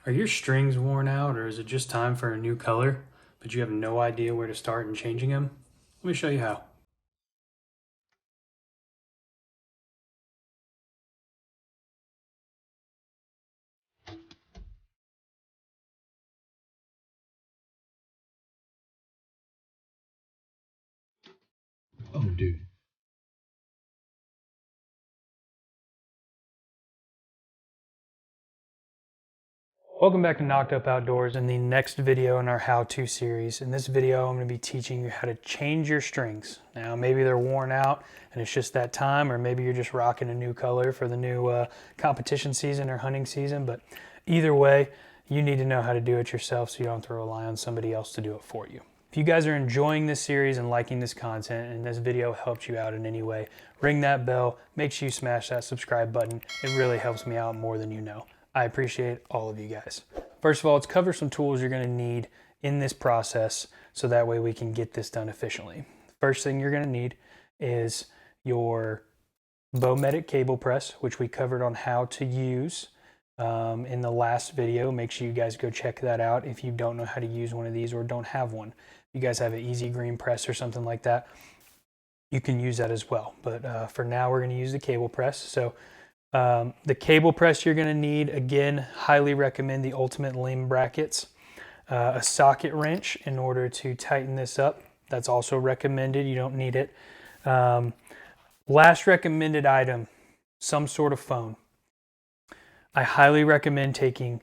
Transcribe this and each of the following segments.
Are your strings worn out, or is it just time for a new color, but you have no idea where to start in changing them? Let me show you how. Oh, dude. Welcome back to Knocked Up Outdoors in the next video in our how-to series. In this video, I'm going to be teaching you how to change your strings. Now, maybe they're worn out and it's just that time, or maybe you're just rocking a new color for the new competition season or hunting season, but either way, you need to know how to do it yourself so you don't have to rely on somebody else to do it for you. If you guys are enjoying this series and liking this content and this video helped you out in any way, ring that bell, make sure you smash that subscribe button. It really helps me out more than you know. I appreciate all of you guys. First of all, let's cover some tools you're gonna need in this process so that way we can get this done efficiently. First thing you're gonna need is your Bowmedic cable press, which we covered on how to use in the last video. Make sure you guys go check that out if you don't know how to use one of these or don't have one. If you guys have an easy green press or something like that, you can use that as well. But for now, we're gonna use the cable press. So the cable press you're going to need, again, highly recommend the Ultimate Limb brackets, a socket wrench in order to tighten this up. That's also recommended. You don't need it. Last recommended item, some sort of phone. I highly recommend taking a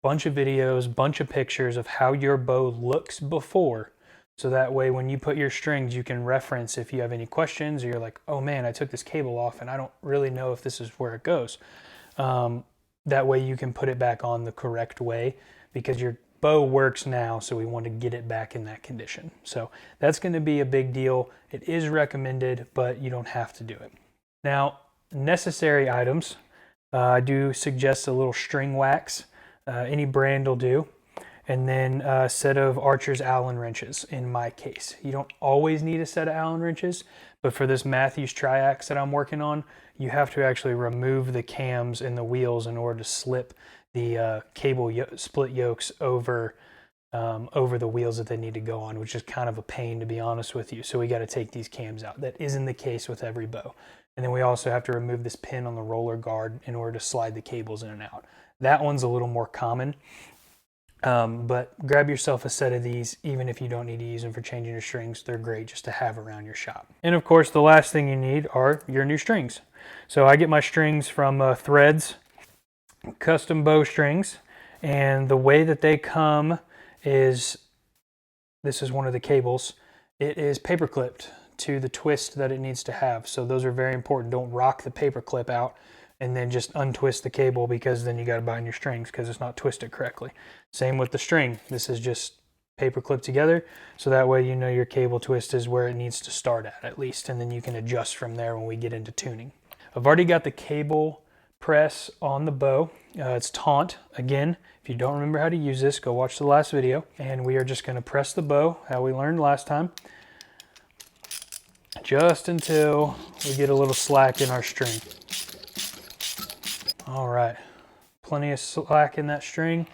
bunch of videos, bunch of pictures of how your bow looks before. So that way when you put your strings, you can reference if you have any questions or you're like, oh man, I took this cable off and I don't really know if this is where it goes. That way you can put it back on the correct way because your bow works now, so we want to get it back in that condition. So that's going to be a big deal. It is recommended, but you don't have to do it. Now, necessary items, I do suggest a little string wax. Any brand will do. And then a set of Archer's Allen wrenches in my case. You don't always need a set of Allen wrenches, but for this Mathews Triax that I'm working on, you have to actually remove the cams and the wheels in order to slip the cable split yokes over the wheels that they need to go on, which is kind of a pain, to be honest with you. So we got to take these cams out. That isn't the case with every bow. And then we also have to remove this pin on the roller guard in order to slide the cables in and out. That one's a little more common. But grab yourself a set of these, even if you don't need to use them for changing your strings. They're great just to have around your shop. And of course, the last thing you need are your new strings. So I get my strings from Threads Custom Bow Strings, and the way that they come is, this is one of the cables. It is paper clipped to the twist that it needs to have. So those are very important. Don't rock the paper clip out and then just untwist the cable, because then you got to bind your strings because it's not twisted correctly. Same with the string. This is just paper clipped together, so that way you know your cable twist is where it needs to start at least, and then you can adjust from there when we get into tuning. I've already got the cable press on the bow. It's taunt. Again, if you don't remember how to use this, go watch the last video. And we are just going to press the bow how we learned last time, just until we get a little slack in our string. All right, plenty of slack in that string.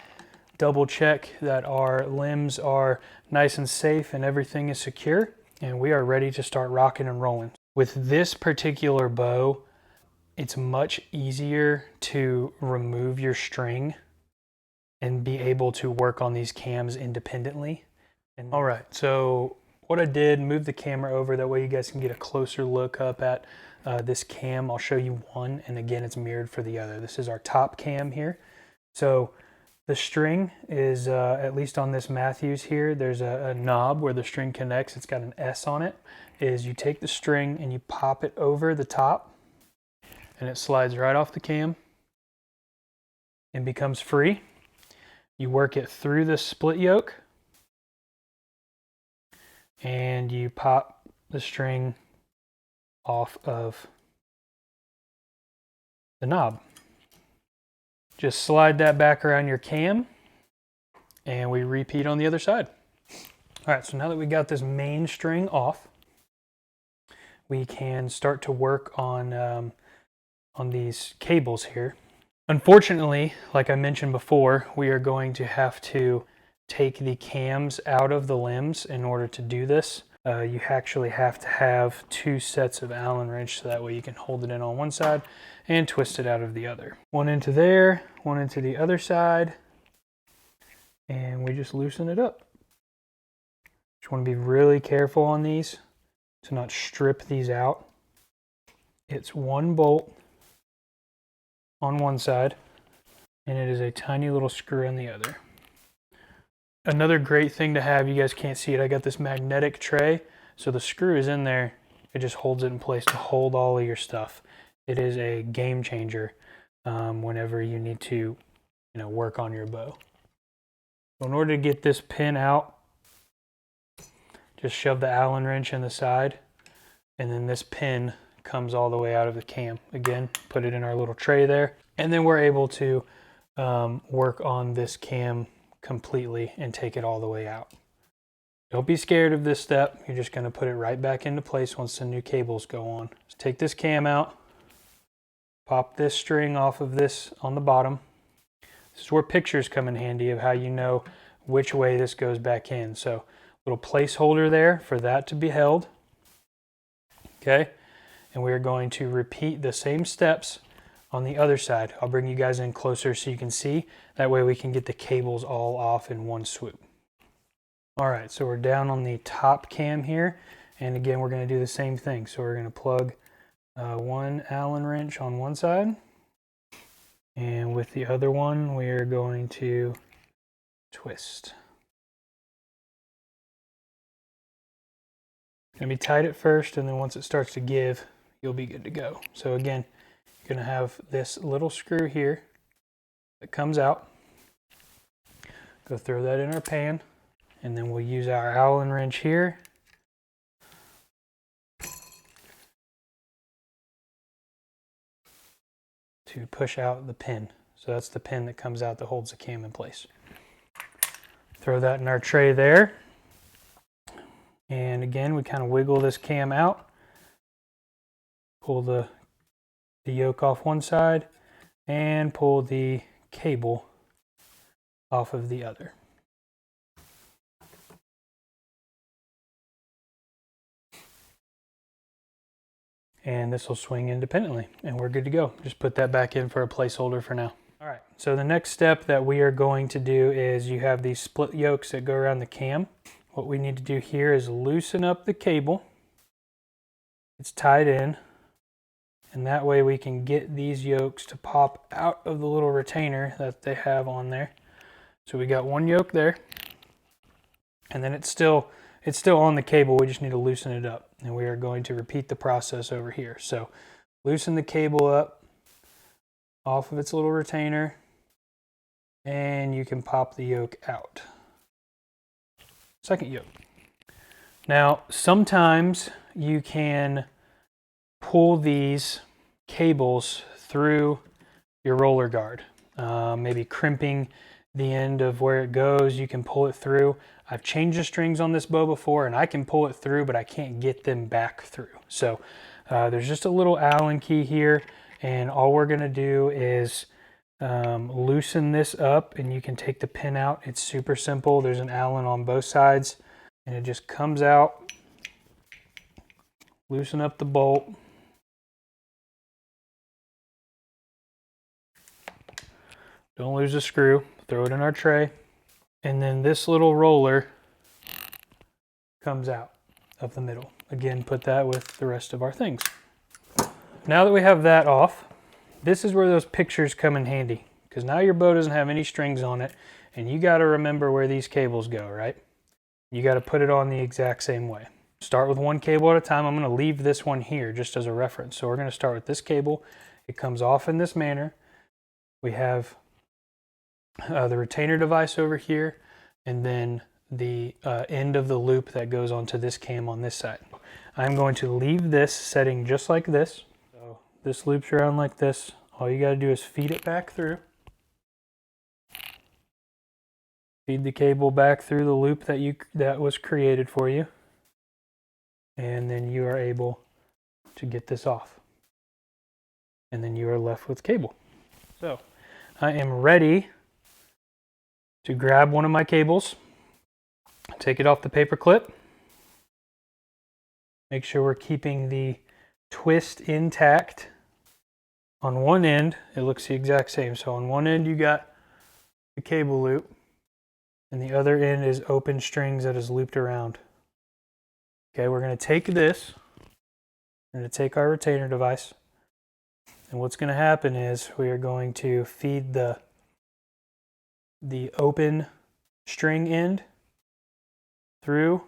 Double check that our limbs are nice and safe and everything is secure, and we are ready to start rocking and rolling. With this particular bow, it's much easier to remove your string and be able to work on these cams independently. All right, so what I did, move the camera over, that way you guys can get a closer look up at this cam. I'll show you one, and again, it's mirrored for the other. This is our top cam here. So the string is, at least on this Mathews here, there's a knob where the string connects. It's got an S on it. Is you take the string and you pop it over the top, and it slides right off the cam and becomes free. You work it through the split yoke, and you pop the string off of the knob. Just slide that back around your cam, and we repeat on the other side. All right, so now that we got this main string off, we can start to work on these cables here. Unfortunately, like I mentioned before, we are going to have to take the cams out of the limbs in order to do this. You actually have to have 2 sets of Allen wrench so that way you can hold it in on one side and twist it out of the other. One into there, one into the other side, and we just loosen it up. Just want to be really careful on these to not strip these out. It's 1 bolt on one side, and it is a tiny little screw on the other. Another great thing to have, you guys can't see it, I got this magnetic tray, so the screw is in there, it just holds it in place to hold all of your stuff. It is a game changer whenever you need to, work on your bow. So in order to get this pin out, just shove the Allen wrench in the side, and then this pin comes all the way out of the cam. Again, put it in our little tray there, and then we're able to work on this cam completely and take it all the way out. Don't be scared of this step. You're just going to put it right back into place once the new cables go on. So take this cam out, pop this string off of this on the bottom. This is where pictures come in handy of how you know which way this goes back in. So little placeholder there for that to be held. Okay, and we're going to repeat the same steps on the other side. I'll bring you guys in closer so you can see. That way we can get the cables all off in one swoop. All right, so we're down on the top cam here. And again, we're going to do the same thing. So we're going to plug 1 Allen wrench on one side. And with the other one, we're going to twist. Going to be tight at first, and then once it starts to give, you'll be good to go. So again, you're going to have this little screw here that comes out. Go throw that in our pan, and then we'll use our Allen wrench here. To push out the pin. So that's the pin that comes out that holds the cam in place. Throw that in our tray there. And again, we kind of wiggle this cam out. Pull the yoke off one side and pull the cable off of the other. And this will swing independently and we're good to go. Just put that back in for a placeholder for now. All right, so the next step that we are going to do is you have these split yokes that go around the cam. What we need to do here is loosen up the cable. It's tied in, and that way we can get these yokes to pop out of the little retainer that they have on there. So we got one yoke there, and then it's still on the cable. We just need to loosen it up, and we are going to repeat the process over here. So loosen the cable up off of its little retainer, and you can pop the yoke out. Second yoke. Now, sometimes you can pull these cables through your roller guard, maybe crimping the end of where it goes. You can pull it through. I've changed the strings on this bow before, and I can pull it through, but I can't get them back through. So there's just a little Allen key here, and all we're going to do is loosen this up, and you can take the pin out. It's super simple. There's an Allen on both sides, and it just comes out. Loosen up the bolt. Don't lose the screw. Throw it in our tray. And then this little roller comes out of the middle. Again, put that with the rest of our things. Now that we have that off, this is where those pictures come in handy, because now your bow doesn't have any strings on it, and you got to remember where these cables go, right? You got to put it on the exact same way. Start with one cable at a time. I'm going to leave this one here just as a reference. So we're going to start with this cable. It comes off in this manner. We have the retainer device over here, and then the end of the loop that goes onto this cam on this side. I'm going to leave this setting just like this. So this loops around like this. All you got to do is feed it back through. Feed the cable back through the loop that was created for you. And then you are able to get this off. And then you are left with cable. So I am ready to grab one of my cables, take it off the paper clip, make sure we're keeping the twist intact. On one end, it looks the exact same. So on one end, you got the cable loop, and the other end is open strings that is looped around. Okay, we're going to take this, we're going to take our retainer device, and what's going to happen is we are going to feed the open string end through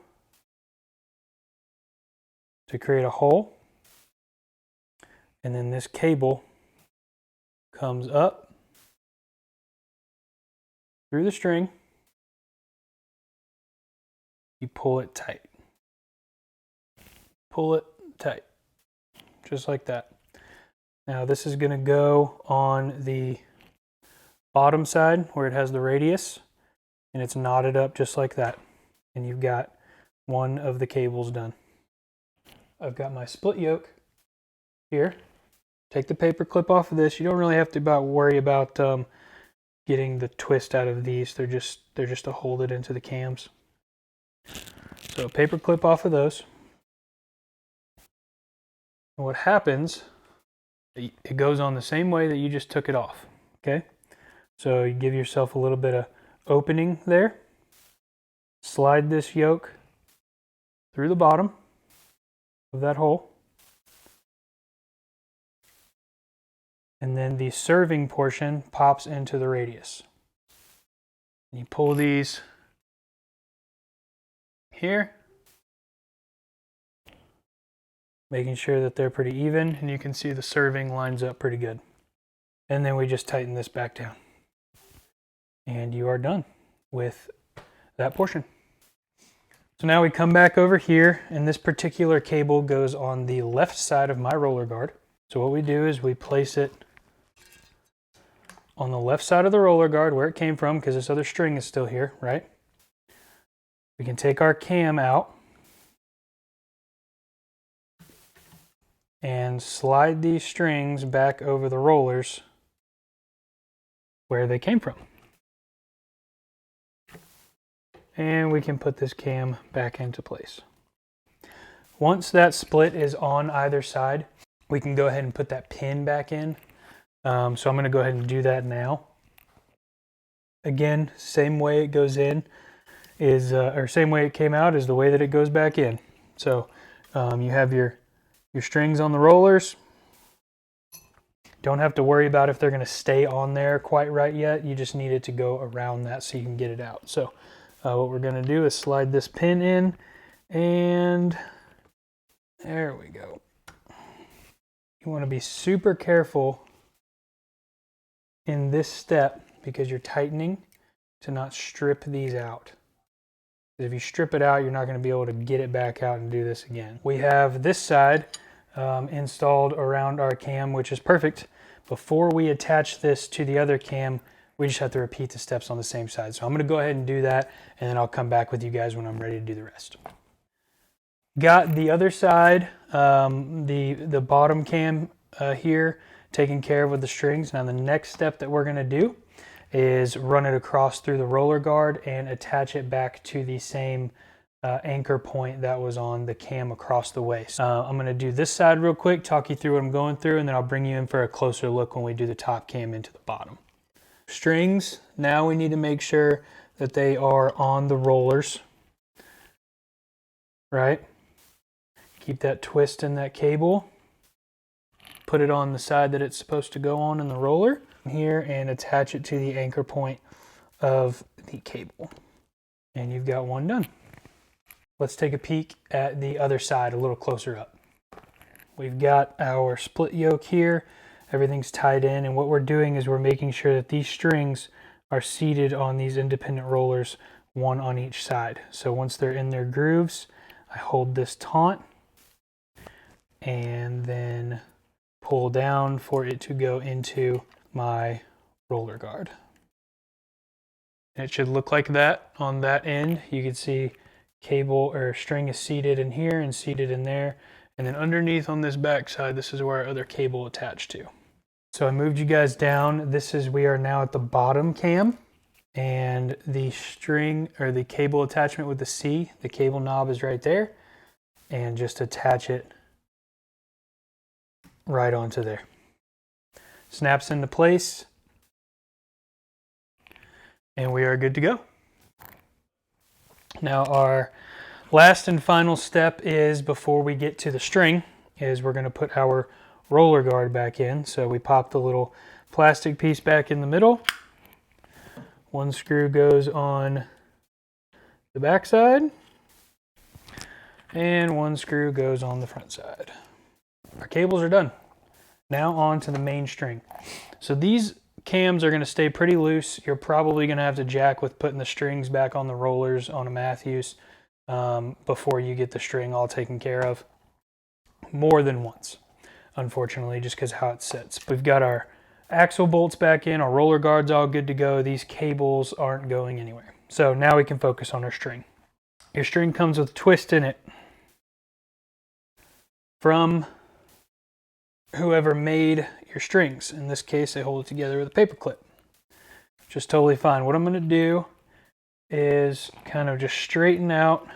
to create a hole, and then this cable comes up through the string. You pull it tight. Pull it tight, just like that. Now this is going to go on the bottom side where it has the radius, and it's knotted up just like that. And you've got one of the cables done. I've got my split yoke here. Take the paper clip off of this. You don't really have to worry about getting the twist out of these. They're just to hold it into the cams. So paper clip off of those. And what happens, it goes on the same way that you just took it off. Okay? So you give yourself a little bit of opening there. Slide this yoke through the bottom of that hole. And then the serving portion pops into the radius. You pull these here, making sure that they're pretty even, and you can see the serving lines up pretty good. And then we just tighten this back down. And you are done with that portion. So now we come back over here, and this particular cable goes on the left side of my roller guard. So what we do is we place it on the left side of the roller guard where it came from, because this other string is still here, right? We can take our cam out and slide these strings back over the rollers where they came from. And we can put this cam back into place. Once that split is on either side, we can go ahead and put that pin back in. So I'm going to go ahead and do that now. Again, same way it goes in is, or same way it came out is the way that it goes back in. So you have your strings on the rollers. Don't have to worry about if they're going to stay on there quite right yet. You just need it to go around that so you can get it out. So what we're going to do is slide this pin in, and there we go. You want to be super careful in this step because you're tightening to not strip these out. If you strip it out, you're not going to be able to get it back out and do this again. We have this side installed around our cam, which is perfect. Before we attach this to the other cam, we just have to repeat the steps on the same side. So I'm going to go ahead and do that, and then I'll come back with you guys when I'm ready to do the rest. Got the other side, the bottom cam here, taken care of with the strings. Now the next step that we're going to do is run it across through the roller guard and attach it back to the same anchor point that was on the cam across the waist. I'm going to do this side real quick, talk you through what I'm going through, and then I'll bring you in for a closer look when we do the top cam into the bottom. Strings, now we need to make sure that they are on the rollers, right? Keep that twist in that cable. Put it on the side that it's supposed to go on in the roller here and attach it to the anchor point of the cable. And you've got one done. Let's take a peek at the other side a little closer up. We've got our split yoke here. Everything's tied in, and what we're doing is we're making sure that these strings are seated on these independent rollers, one on each side. So once they're in their grooves, I hold this taut and then pull down for it to go into my roller guard. It should look like that on that end. You can see cable or string is seated in here and seated in there. And then underneath on this back side, this is where our other cable attached to. So I moved you guys down. We are now at the bottom cam, and the string or the cable attachment with the C, the cable knob is right there, and just attach it right onto there. Snaps into place, and we are good to go. Now our last and final step is, before we get to the string, is we're going to put our roller guard back in. So we pop the little plastic piece back in the middle. One screw goes on the back side, and one screw goes on the front side. Our cables are done. Now on to the main string. So these cams are going to stay pretty loose. You're probably going to have to jack with putting the strings back on the rollers on a Mathews before you get the string all taken care of, more than once, unfortunately, just because how it sits. We've got our axle bolts back in, our roller guard's all good to go. These cables aren't going anywhere. So now we can focus on our string. Your string comes with a twist in it from whoever made your strings. In this case, they hold it together with a paper clip. Just totally fine. What I'm going to do is kind of just straighten out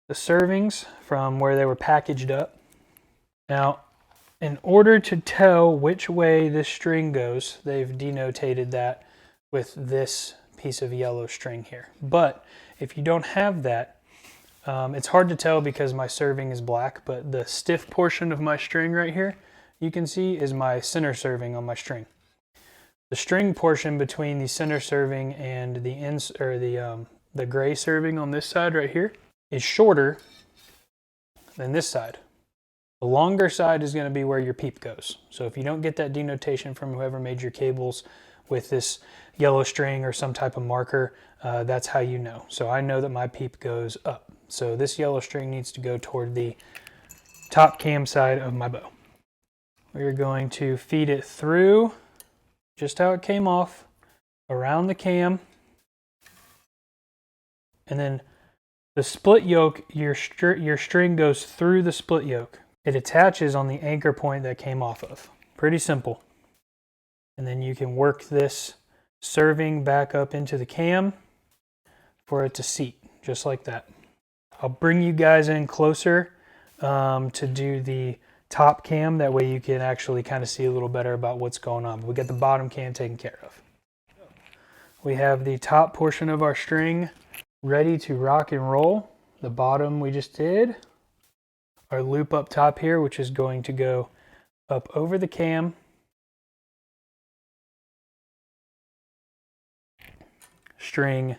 the servings from where they were packaged up. Now, in order to tell which way this string goes, they've denotated that with this piece of yellow string here. But if you don't have that, it's hard to tell because my serving is black, but the stiff portion of my string right here, you can see, is my center serving on my string. The string portion between the center serving and the gray serving on this side right here is shorter than this side. The longer side is going to be where your peep goes. So if you don't get that denotation from whoever made your cables with this yellow string or some type of marker, that's how you know. So I know that my peep goes up. So this yellow string needs to go toward the top cam side of my bow. We're going to feed it through just how it came off, around the cam, and then the split yoke, your string goes through the split yoke. It attaches on the anchor point that came off of. Pretty simple. And then you can work this serving back up into the cam for it to seat, just like that. I'll bring you guys in closer to do the top cam. That way you can actually kind of see a little better about what's going on. But we got the bottom cam taken care of. We have the top portion of our string ready to rock and roll. The bottom we just did. Our loop up top here, which is going to go up over the cam. String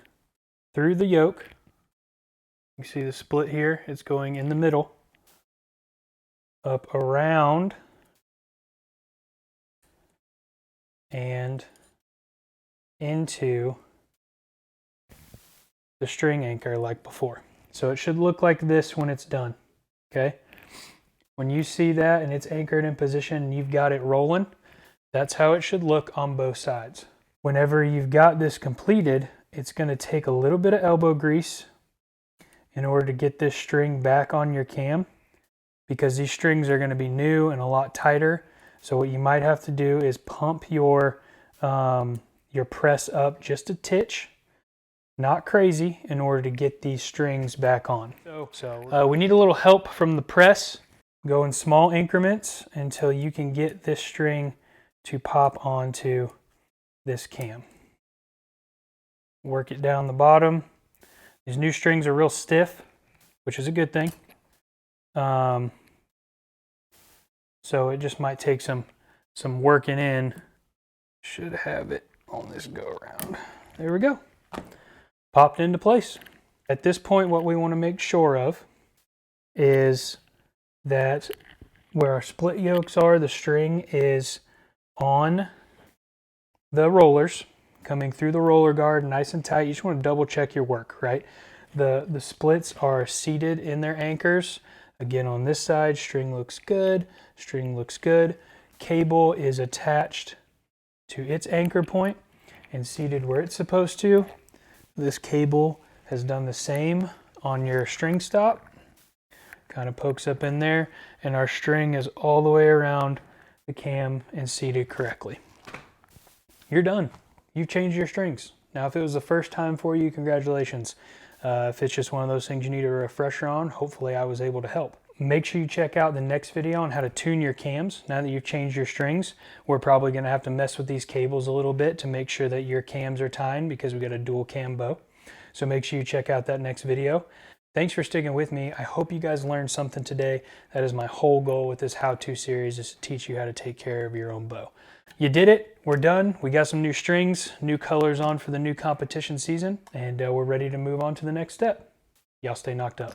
through the yoke. You see the split here, it's going in the middle. Up around and into the string anchor like before. So it should look like this when it's done, okay? When you see that and it's anchored in position and you've got it rolling, that's how it should look on both sides. Whenever you've got this completed, it's going to take a little bit of elbow grease in order to get this string back on your cam, because these strings are going to be new and a lot tighter. So what you might have to do is pump your press up just a titch, not crazy, in order to get these strings back on. So we need a little help from the press. Go in small increments until you can get this string to pop onto this cam. Work it down the bottom. These new strings are real stiff, which is a good thing. So it just might take some working in. Should have it on this go around. There we go. Popped into place. At this point, what we want to make sure of is that where our split yokes are, the string is on the rollers, coming through the roller guard nice and tight. You just want to double check your work, right? The splits are seated in their anchors. Again, on this side, string looks good, string looks good. Cable is attached to its anchor point and seated where it's supposed to. This cable has done the same on your string stop. Kind of pokes up in there, and our string is all the way around the the cam and seated correctly. You're done. You've changed your strings. Now, if it was the first time for you, congratulations. If it's just one of those things you need a refresher on, hopefully I was able to help. Make sure you check out the next video on how to tune your cams. Now that you've changed your strings, we're probably going to have to mess with these cables a little bit to make sure that your cams are tied because we got a dual cam bow. So make sure you check out that next video. Thanks for sticking with me. I hope you guys learned something today. That is my whole goal with this how-to series, is to teach you how to take care of your own bow. You did it. We're done. We got some new strings, new colors on for the new competition season, and we're ready to move on to the next step. Y'all stay knocked up.